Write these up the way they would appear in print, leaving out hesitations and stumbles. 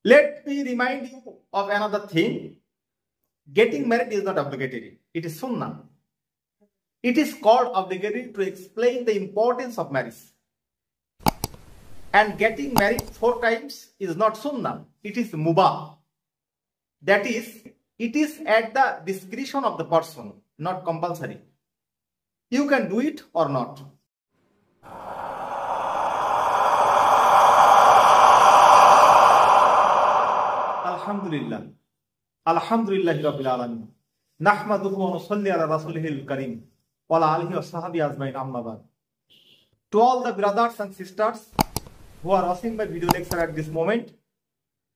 Let me remind you of another thing. Getting married is not obligatory. It is sunnah. It is called obligatory to explain the importance of marriage. And getting married 4 times is not sunnah. It is mubah. That is, it is at the discretion of the person, not compulsory. You can do it or not. Alhamdulillah. Alhamdulillah Rabbil Alamin. Nahmaduhu wa nusalli ala rasulihil kareem. Wa ala alihi wa sahbihi ajmain, amma ba'd. To all the brothers and sisters who are watching my video lecture at this moment,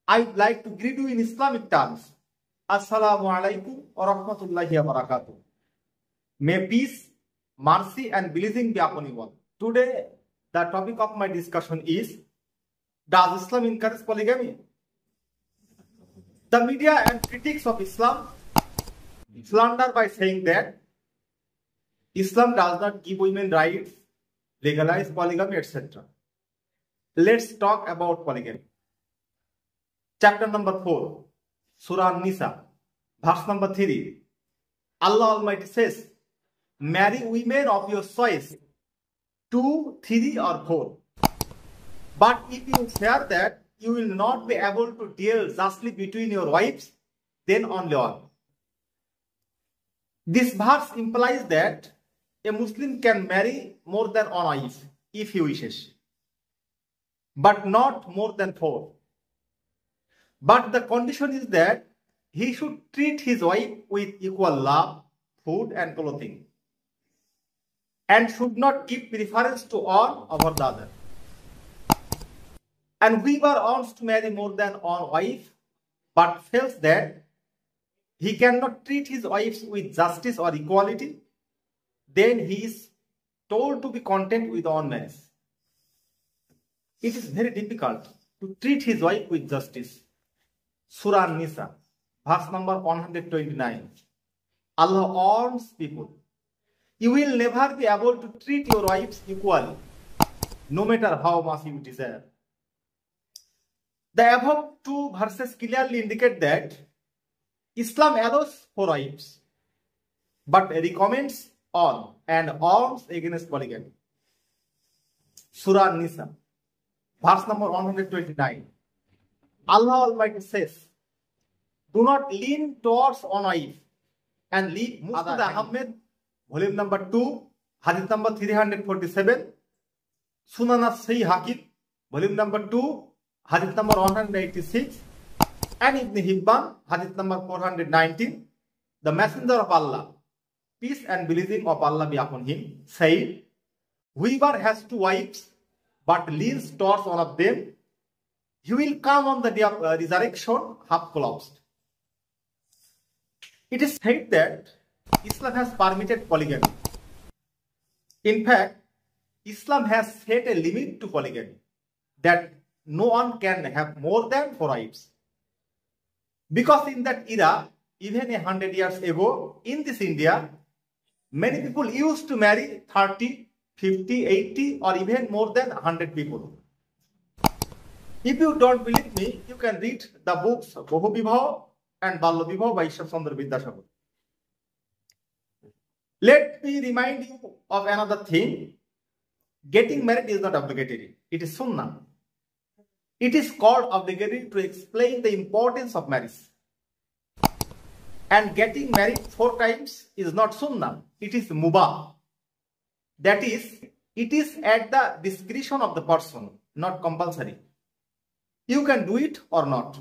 I would like to greet you in Islamic terms. Assalamu alaikum wa rahmatullahi wa barakatuh. May peace, mercy and blessing be upon you all. Today, the topic of my discussion is, does Islam encourage polygamy? The media and critics of Islam slander by saying that Islam does not give women rights, legalize polygamy, etc. Let's talk about polygamy. Chapter number 4, Surah An-Nisa, verse number 3. Allah Almighty says, marry women of your choice, 2, 3 or 4. But if you fear that you will not be able to deal justly between your wives, then only one. This verse implies that a Muslim can marry more than one wife if he wishes, but not more than 4. But the condition is that he should treat his wife with equal love, food and clothing, and should not give preference to one over the other. And whoever wants to marry more than one wife but feels that he cannot treat his wives with justice or equality, then he is told to be content with one marriage. It is very difficult to treat his wife with justice. Surah An-Nisa, verse number 129. Allah warns people, you will never be able to treat your wives equally, no matter how much you desire. The above 2 verses clearly indicate that Islam allows 4 wives, but recommends all and warns against polygamy. Surah An-Nisa, verse number 129. Allah Almighty says, do not lean towards one wife and leave Musnad Ahmed, volume number 2, hadith number 347, Sunan as-Sahih Hakim, volume number 2, hadith number 186, and Ibn Hibban, hadith number 419, the Messenger of Allah, peace and blessing of Allah be upon him, said, whoever has 2 wives but leans towards one of them, he will come on the day of resurrection half collapsed. It is said that Islam has permitted polygamy. In fact, Islam has set a limit to polygamy, that no one can have more than 4 wives. Because in that era, even 100 years ago, in this India, many people used to marry 30, 50, 80 or even more than 100 people. If you don't believe me, you can read the books Bohu Bibaho and Ballo Bibaho by Ishwar Chandra Vidyasagar. Let me remind you of another thing. Getting married is not obligatory. It is sunnah. It is called obligatory to explain the importance of marriage. And getting married 4 times is not sunnah. It is mubah. That is, it is at the discretion of the person, not compulsory. You can do it or not.